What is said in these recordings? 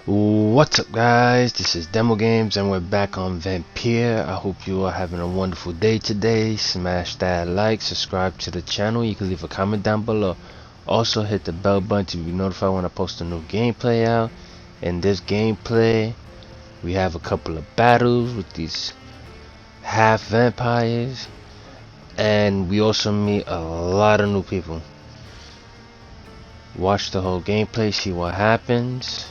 What's up, guys? This is DemoGames and we're back on Vampyr. I hope you are having a wonderful day today. Smash that like, subscribe to the channel. You can leave a comment down below. Also hit the bell button to be notified when I post a new gameplay out. In this gameplay, we have a couple of battles with these half vampires, and we also meet a lot of new people. Watch the whole gameplay, see what happens.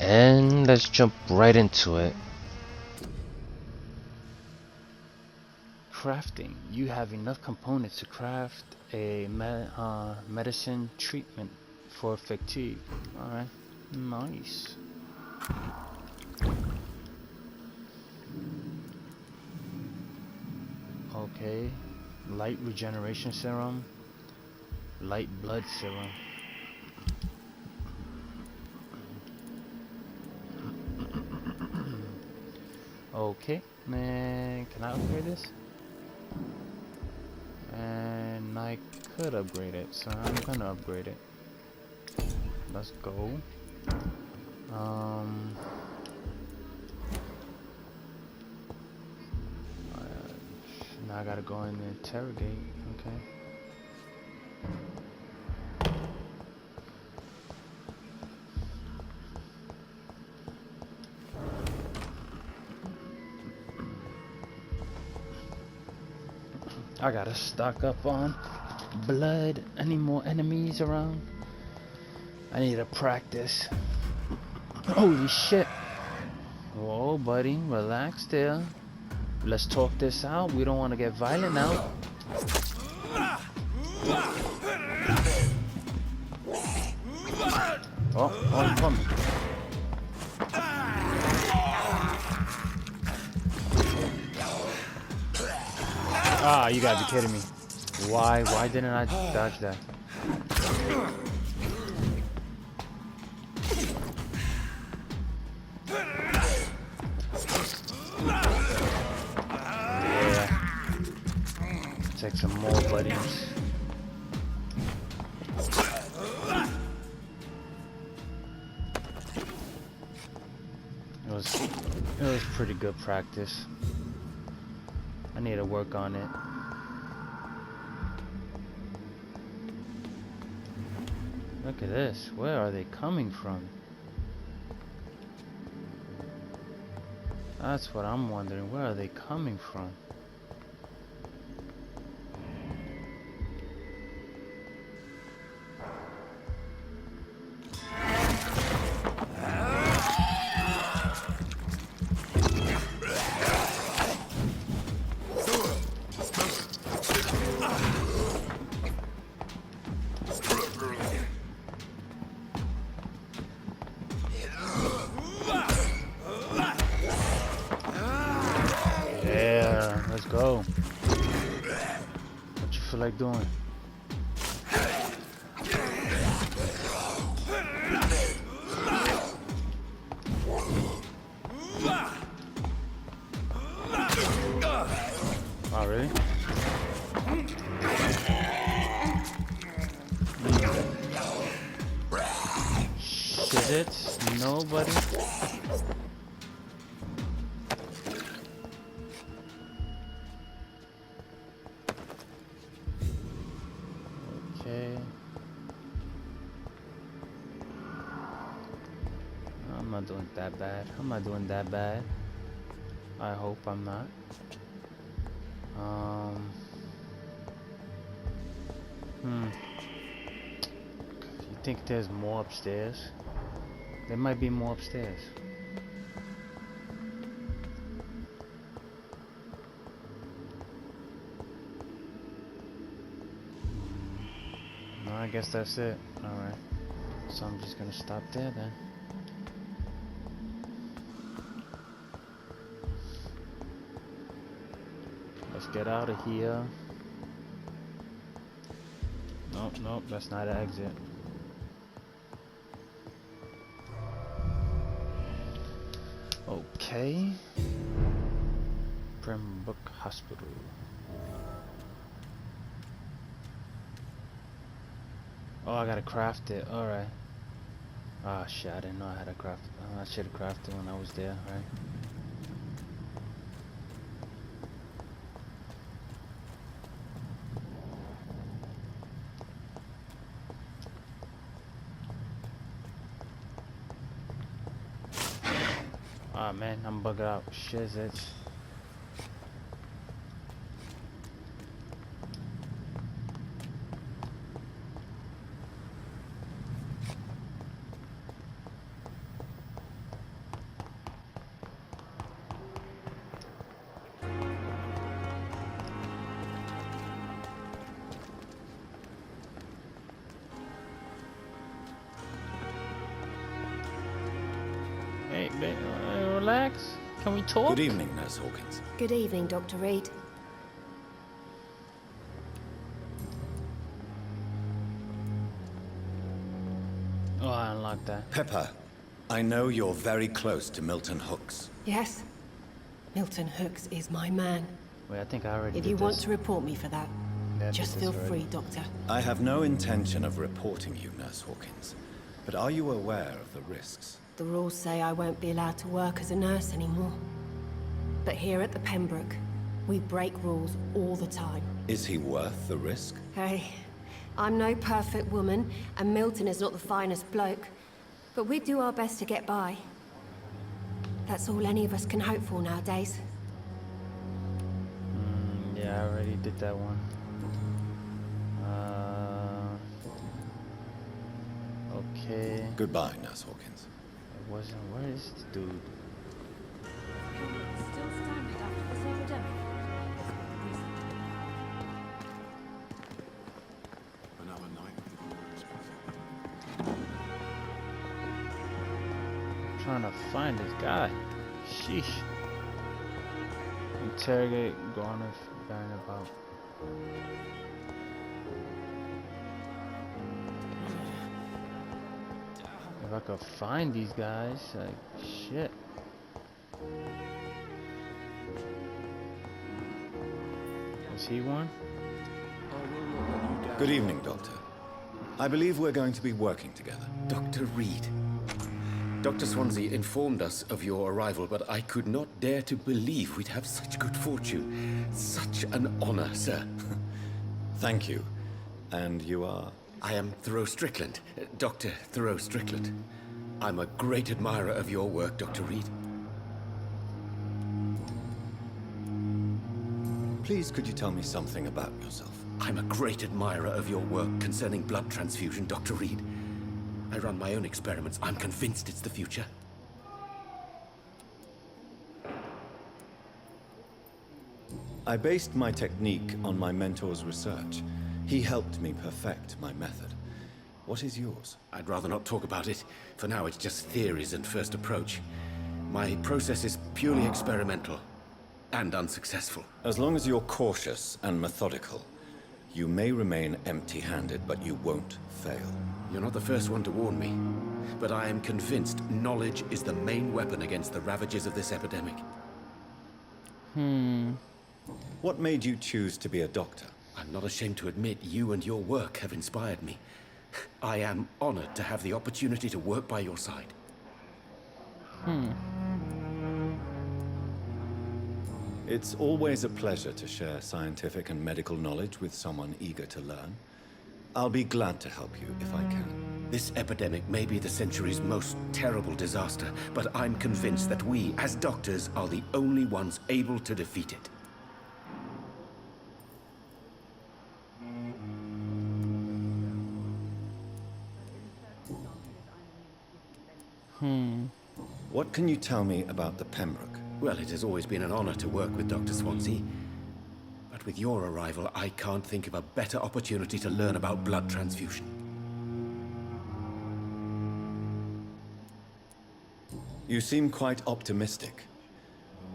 And let's jump right into it. Crafting. You have enough components to craft a medicine treatment for fatigue. Alright, nice. Okay, light regeneration serum, light blood serum. Okay, man, can I upgrade this? And I could upgrade it, so I'm gonna upgrade it. Let's go. Now I gotta go in and interrogate. Okay. I gotta stock up on blood. Any more enemies around? I need to practice. Holy shit. Whoa, buddy, relax there. Let's talk this out. We don't want to get violent now. Oh, I'm coming. Ah, you gotta be kidding me. Why didn't I dodge that? Yeah. Take some more buddies. It was pretty good practice. I need to work on it. Look at this. Where are they coming from? That's what I'm wondering. Where are they coming from? Let's go. What you feel like doing? Oh, really? Shit it? Nobody? Okay. I'm not doing that bad. I'm not doing that bad. I hope I'm not. You think there's more upstairs? There might be more upstairs. No, I guess that's it. Alright. So I'm just gonna stop there then. Let's get out of here. Nope, that's not an exit. Okay. Pembroke Hospital. Oh, I gotta craft it. Alright. Ah, shit, I didn't know I had a craft. I should have crafted when I was there, right? Ah, man, I'm bugged out. Shit, it's. Hey, relax. Can we talk? Good evening, Nurse Hawkins. Good evening, Dr. Reid. Oh, I unlocked that. Pepper, I know you're very close to Milton Hooks. Yes? Milton Hooks is my man. Wait, I think I already If did you want this. to report me for that, Yeah, I did just this feel already. free, Doctor. I have no intention of reporting you, Nurse Hawkins. But are you aware of the risks? The rules say I won't be allowed to work as a nurse anymore. But here at the Pembroke, we break rules all the time. Is he worth the risk? Hey, I'm no perfect woman, and Milton is not the finest bloke. But we do our best to get by. That's all any of us can hope for nowadays. Yeah, I already did that one. Okay. Goodbye, Nurse Hawkins. It wasn't. Where is this dude? Still stranded after this epidemic. Another night. I'm trying to find this guy. Sheesh. Interrogate Garner about. If I could find these guys, like shit. Is he one? Good evening, Doctor. I believe we're going to be working together. Dr. Reid. Dr. Swansea informed us of your arrival, but I could not dare to believe we'd have such good fortune. Such an honor, sir. Thank you. And you are? I am Thoreau Strickland, Dr. Thoreau Strickland. I'm a great admirer of your work, Dr. Reid. Please, could you tell me something about yourself? I'm a great admirer of your work concerning blood transfusion, Dr. Reid. I run my own experiments. I'm convinced it's the future. I based my technique on my mentor's research. He helped me perfect my method. What is yours? I'd rather not talk about it. For now, it's just theories and first approach. My process is purely experimental and unsuccessful. As long as you're cautious and methodical, you may remain empty-handed, but you won't fail. You're not the first one to warn me, but I am convinced knowledge is the main weapon against the ravages of this epidemic. What made you choose to be a doctor? I'm not ashamed to admit you and your work have inspired me. I am honored to have the opportunity to work by your side. It's always a pleasure to share scientific and medical knowledge with someone eager to learn. I'll be glad to help you if I can. This epidemic may be the century's most terrible disaster, but I'm convinced that we, as doctors, are the only ones able to defeat it. What can you tell me about the Pembroke? Well, it has always been an honor to work with Dr. Swansea. But with your arrival, I can't think of a better opportunity to learn about blood transfusion. You seem quite optimistic.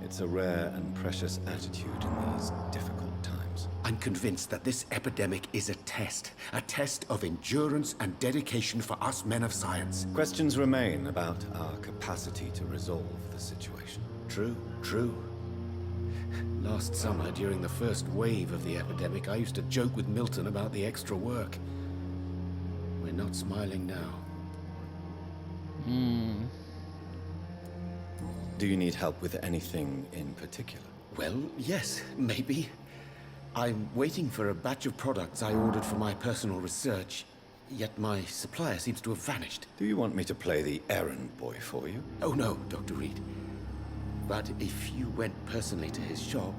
It's a rare and precious attitude in these difficult times. I'm convinced that this epidemic is a test of endurance and dedication for us men of science. Questions remain about our capacity to resolve the situation. True. Last summer, during the first wave of the epidemic, I used to joke with Milton about the extra work. We're not smiling now. Do you need help with anything in particular? Well, yes, maybe. I'm waiting for a batch of products I ordered for my personal research, yet my supplier seems to have vanished. Do you want me to play the errand boy for you? Oh no, Dr. Reid. But if you went personally to his shop,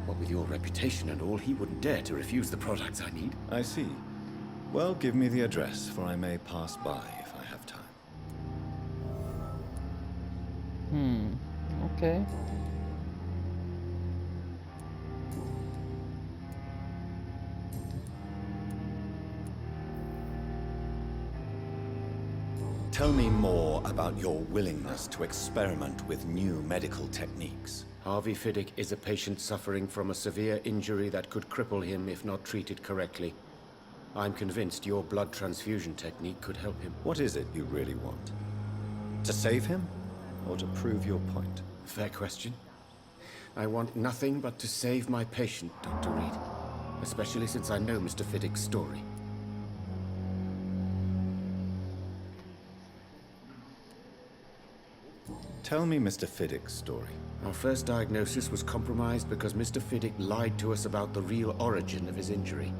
what with your reputation and all, he wouldn't dare to refuse the products I need. I see. Well, give me the address, for I may pass by if I have time. Okay. Tell me more about your willingness to experiment with new medical techniques. Harvey Fiddick is a patient suffering from a severe injury that could cripple him if not treated correctly. I'm convinced your blood transfusion technique could help him. What is it you really want? To save him? Or to prove your point? Fair question. I want nothing but to save my patient, Dr. Reid. Especially since I know Mr. Fiddick's story. Tell me Mr. Fiddick's story. Our first diagnosis was compromised because Mr. Fiddick lied to us about the real origin of his injury.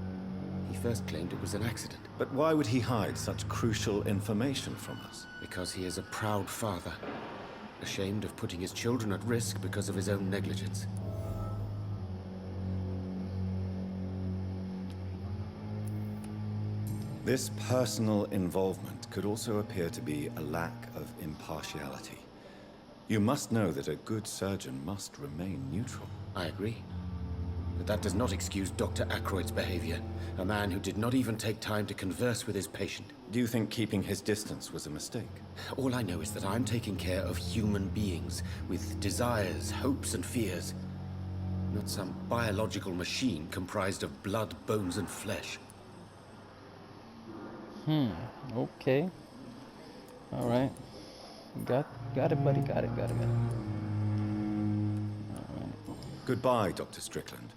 He first claimed it was an accident. But why would he hide such crucial information from us? Because he is a proud father, ashamed of putting his children at risk because of his own negligence. This personal involvement could also appear to be a lack of impartiality. You must know that a good surgeon must remain neutral. I agree. But that does not excuse Dr. Ackroyd's behavior, a man who did not even take time to converse with his patient. Do you think keeping his distance was a mistake? All I know is that I'm taking care of human beings with desires, hopes, and fears. Not some biological machine comprised of blood, bones, and flesh. Okay. All right. Got it, buddy. Got it, man. All right. Goodbye, Dr. Strickland.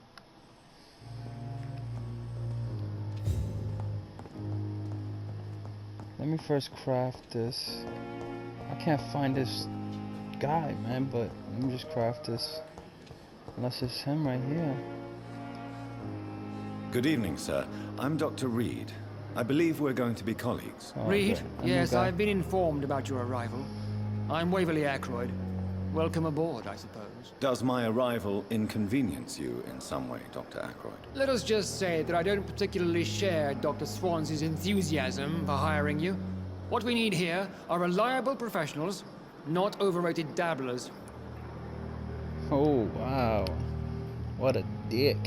Let me first craft this. I can't find this guy, man, but let me just craft this. Unless it's him right here. Good evening, sir. I'm Dr. Reid. I believe we're going to be colleagues. Oh, Reid? okay. Yes, Okay. I've been informed about your arrival. I'm Waverly Ackroyd. Welcome aboard, I suppose. Does my arrival inconvenience you in some way, Dr. Ackroyd? Let us just say that I don't particularly share Dr. Swansea's enthusiasm for hiring you. What we need here are reliable professionals, not overrated dabblers. Oh, wow. What a dick.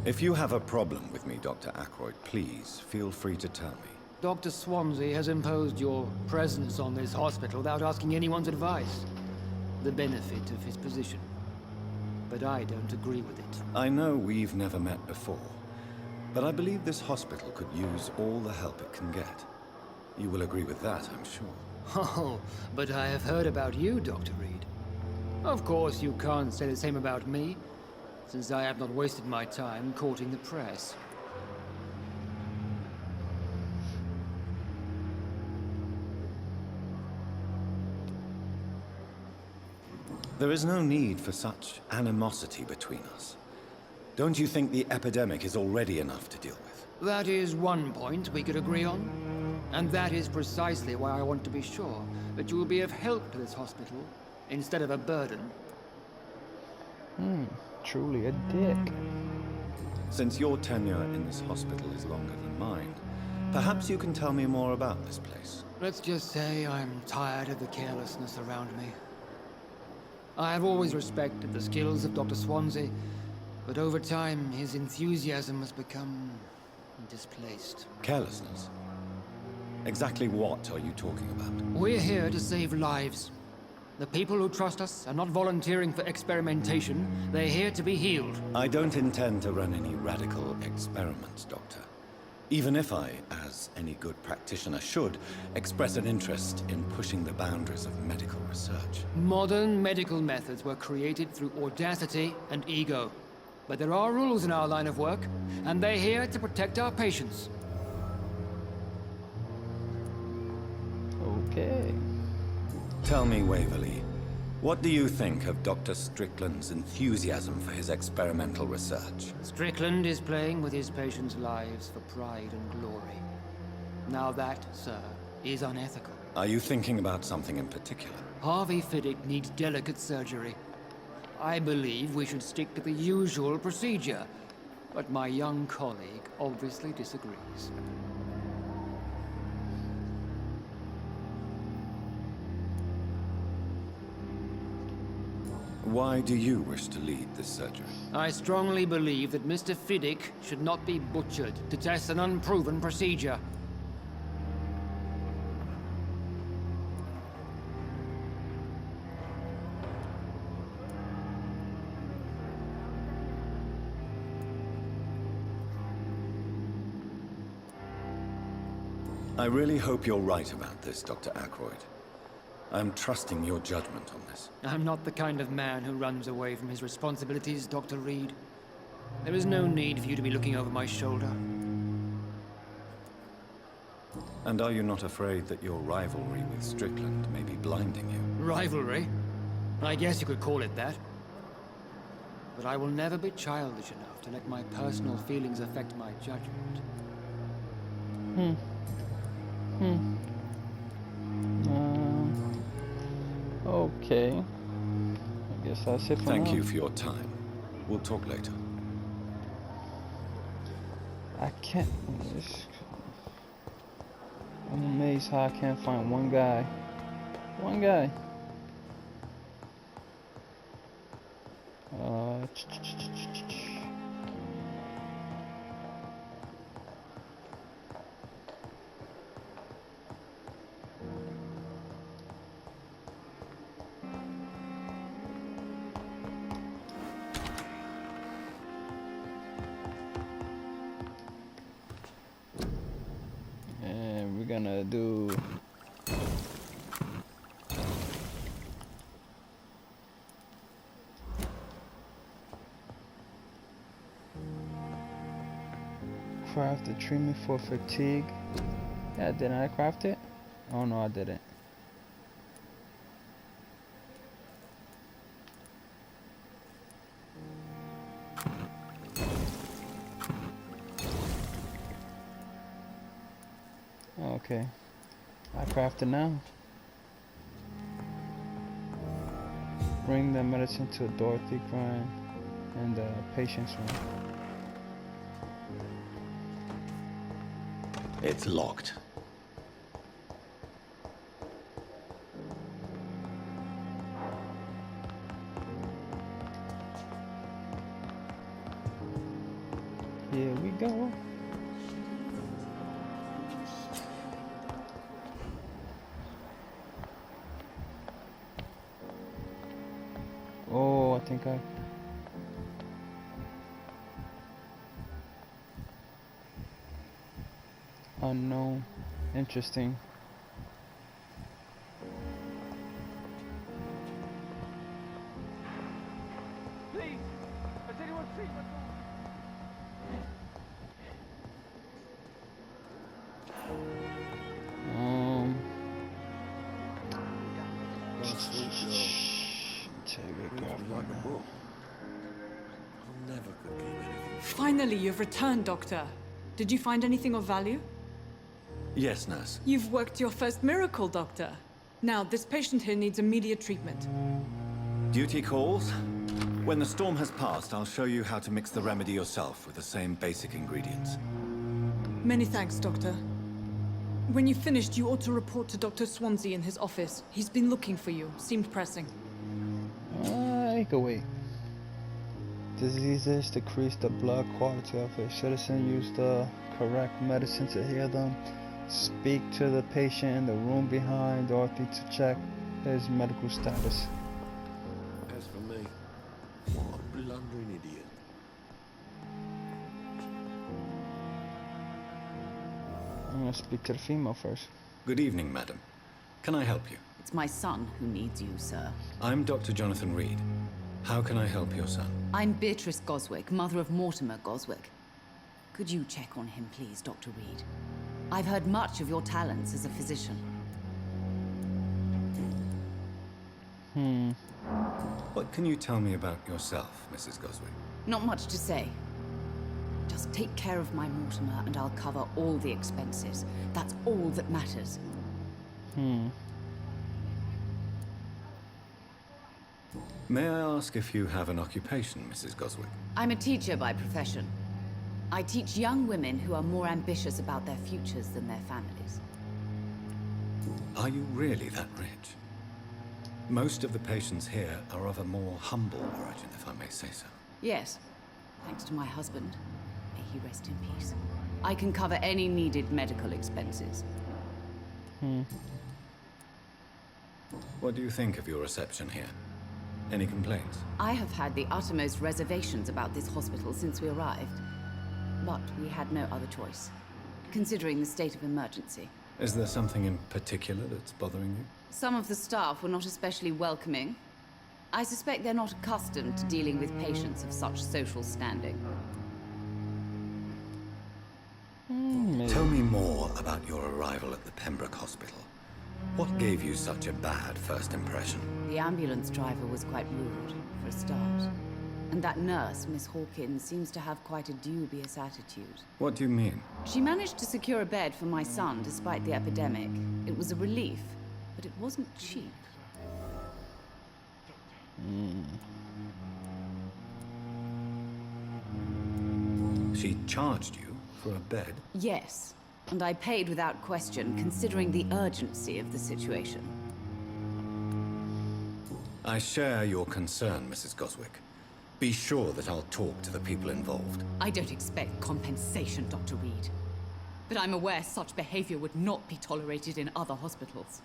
If you have a problem with me, Dr. Ackroyd, please feel free to tell me. Dr. Swansea has imposed your presence on this hospital without asking anyone's advice. The benefit of his position. But I don't agree with it. I know we've never met before, but I believe this hospital could use all the help it can get. You will agree with that, I'm sure. Oh, but I have heard about you, Dr. Reid. Of course, you can't say the same about me, since I have not wasted my time courting the press. There is no need for such animosity between us. Don't you think the epidemic is already enough to deal with? That is one point we could agree on. And that is precisely why I want to be sure that you will be of help to this hospital, instead of a burden. Truly a dick. Since your tenure in this hospital is longer than mine, perhaps you can tell me more about this place. Let's just say I'm tired of the carelessness around me. I have always respected the skills of Dr. Swansea, but over time his enthusiasm has become displaced. Carelessness? Exactly what are you talking about? We're here to save lives. The people who trust us are not volunteering for experimentation. They're here to be healed. I don't intend to run any radical experiments, Doctor. Even if I, as any good practitioner should, express an interest in pushing the boundaries of medical research. Modern medical methods were created through audacity and ego. But there are rules in our line of work, and they're here to protect our patients. Okay. Tell me, Waverly, what do you think of Dr. Strickland's enthusiasm for his experimental research? Strickland is playing with his patients' lives for pride and glory. Now that, sir, is unethical. Are you thinking about something in particular? Harvey Fiddick needs delicate surgery. I believe we should stick to the usual procedure, but my young colleague obviously disagrees. Why do you wish to lead this surgery? I strongly believe that Mr. Fiddick should not be butchered to test an unproven procedure. I really hope you're right about this, Dr. Ackroyd. I'm trusting your judgment on this. I'm not the kind of man who runs away from his responsibilities, Dr. Reid. There is no need for you to be looking over my shoulder. And are you not afraid that your rivalry with Strickland may be blinding you? Rivalry? I guess you could call it that. But I will never be childish enough to let my personal feelings affect my judgment. Okay. I guess that's it for now. Thank you for your time. We'll talk later. I can't. I'm amazed how I can't find one guy. One guy. And we're gonna do craft the treatment for fatigue. Yeah, didn't I craft it? Oh no, I didn't. Okay, I craft it now. Bring the medicine to Dorothy Grind and the patient's room. It's locked. Here we go. Oh, I think I... Unknown. Interesting. Please, has anyone seen my Finally, you've returned, Doctor. Did you find anything of value? Yes, nurse. You've worked your first miracle, Doctor. Now, this patient here needs immediate treatment. Duty calls. When the storm has passed, I'll show you how to mix the remedy yourself with the same basic ingredients. Many thanks, Doctor. When you've finished, you ought to report to Dr. Swansea in his office. He's been looking for you. Seemed pressing. I can wait. Diseases decrease the blood quality of a citizen. Use the correct medicine to heal them. Speak to the patient in the room behind Dorothy to check his medical status. As for me, what a blundering idiot. I'm gonna speak to the female first. Good evening, madam. Can I help you? It's my son who needs you, sir. I'm Dr. Jonathan Reid. How can I help your son? I'm Beatrice Goswick, mother of Mortimer Goswick. Could you check on him, please, Dr. Reid? I've heard much of your talents as a physician. What can you tell me about yourself, Mrs. Goswick? Not much to say. Just take care of my Mortimer and I'll cover all the expenses. That's all that matters. May I ask if you have an occupation, Mrs. Goswick? I'm a teacher by profession. I teach young women who are more ambitious about their futures than their families. Are you really that rich? Most of the patients here are of a more humble origin, if I may say so. Yes, thanks to my husband. May he rest in peace. I can cover any needed medical expenses. What do you think of your reception here? Any complaints? I have had the uttermost reservations about this hospital since we arrived. But we had no other choice, considering the state of emergency. Is there something in particular that's bothering you? Some of the staff were not especially welcoming. I suspect they're not accustomed to dealing with patients of such social standing. Tell me more about your arrival at the Pembroke Hospital. What gave you such a bad first impression? The ambulance driver was quite rude, for a start. And that nurse, Miss Hawkins, seems to have quite a dubious attitude. What do you mean? She managed to secure a bed for my son despite the epidemic. It was a relief, but it wasn't cheap. She charged you for a bed? Yes, and I paid without question, considering the urgency of the situation. I share your concern, Mrs. Goswick. Be sure that I'll talk to the people involved. I don't expect compensation, Dr. Reid. But I'm aware such behavior would not be tolerated in other hospitals.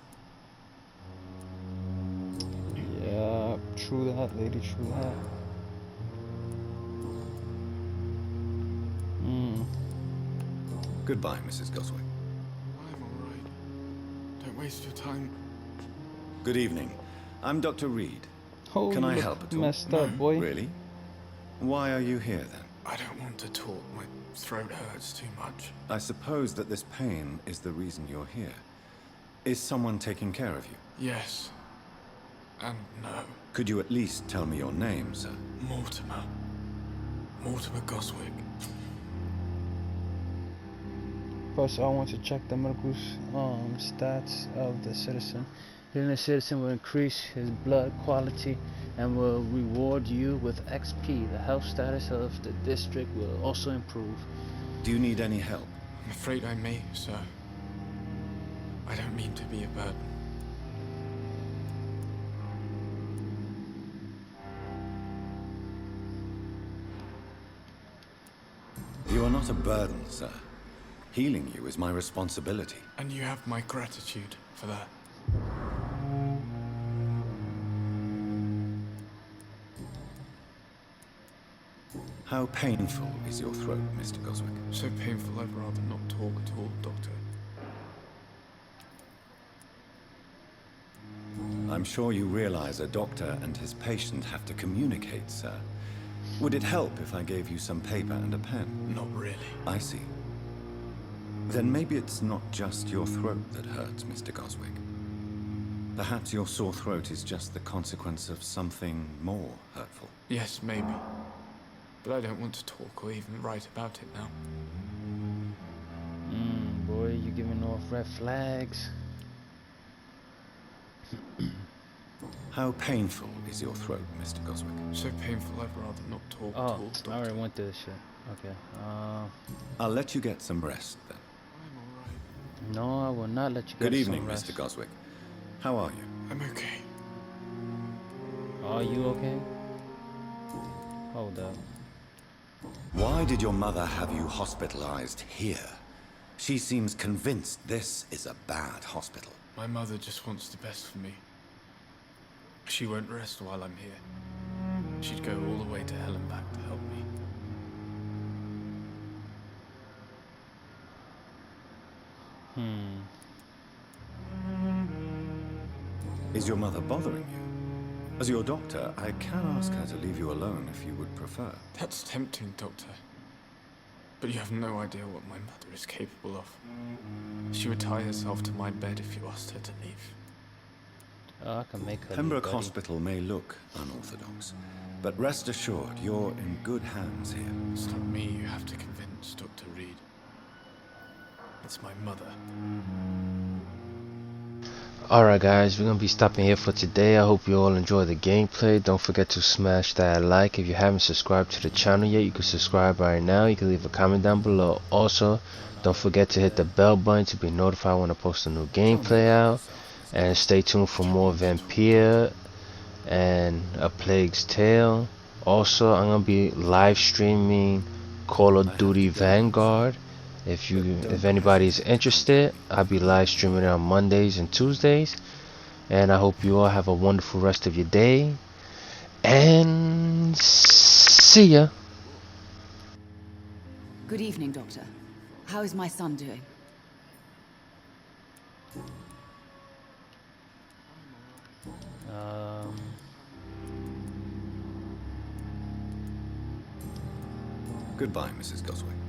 Yeah, true that, lady, true that. Goodbye, Mrs. Goswick. I'm all right. Don't waste your time. Good evening. I'm Dr. Reid. Oh, Can I help at all? Messed up, boy. Really? Why are you here, then? I don't want to talk. My throat hurts too much. I suppose that this pain is the reason you're here. Is someone taking care of you? Yes. And no. Could you at least tell me your name, sir? Mortimer. Mortimer Goswick. First, I want to check the medical stats of the citizen. Healing the citizen will increase his blood quality and will reward you with XP. The health status of the district will also improve. Do you need any help? I'm afraid I may, sir. I don't mean to be a burden. You are not a burden, sir. Healing you is my responsibility. And you have my gratitude for that. How painful is your throat, Mr. Goswick? So painful I'd rather not talk at all, Doctor. I'm sure you realize a doctor and his patient have to communicate, sir. Would it help if I gave you some paper and a pen? Not really. I see. Then maybe it's not just your throat that hurts, Mr. Goswick. Perhaps your sore throat is just the consequence of something more hurtful. Yes, maybe. But I don't want to talk or even write about it now. Boy, you giving off red flags. How painful is your throat, Mr. Goswick? So painful I'd rather not talk at Oh, all, Doctor. I already went through this shit. Okay. I'll let you get some rest, then. I'm all right. No, I will not let you go. Good evening, Mr. Goswick. How are you? I'm okay. Are you okay? Hold up. Why did your mother have you hospitalized here? She seems convinced this is a bad hospital. My mother just wants the best for me. She won't rest while I'm here. She'd go all the way to hell and back to help me. Is your mother bothering you? As your doctor, I can ask her to leave you alone if you would prefer. That's tempting, Doctor. But you have no idea what my mother is capable of. She would tie herself to my bed if you asked her to leave. Oh, I can make her Pembroke leave, buddy. Hospital may look unorthodox, but rest assured, you're in good hands here. It's not me you have to convince, Dr. Reid. It's my mother. Alright guys, we're going to be stopping here for today. I hope you all enjoy the gameplay. Don't forget to smash that like. If you haven't subscribed to the channel yet, you can subscribe right now. You can leave a comment down below. Also, don't forget to hit the bell button to be notified when I post a new gameplay out. And stay tuned for more Vampyr and A Plague's Tale. Also, I'm going to be live streaming Call of Duty Vanguard. If anybody's interested, I'll be live streaming on Mondays and Tuesdays. And I hope you all have a wonderful rest of your day. And see ya. Good evening, Doctor. How is my son doing? Goodbye, Mrs. Goswick.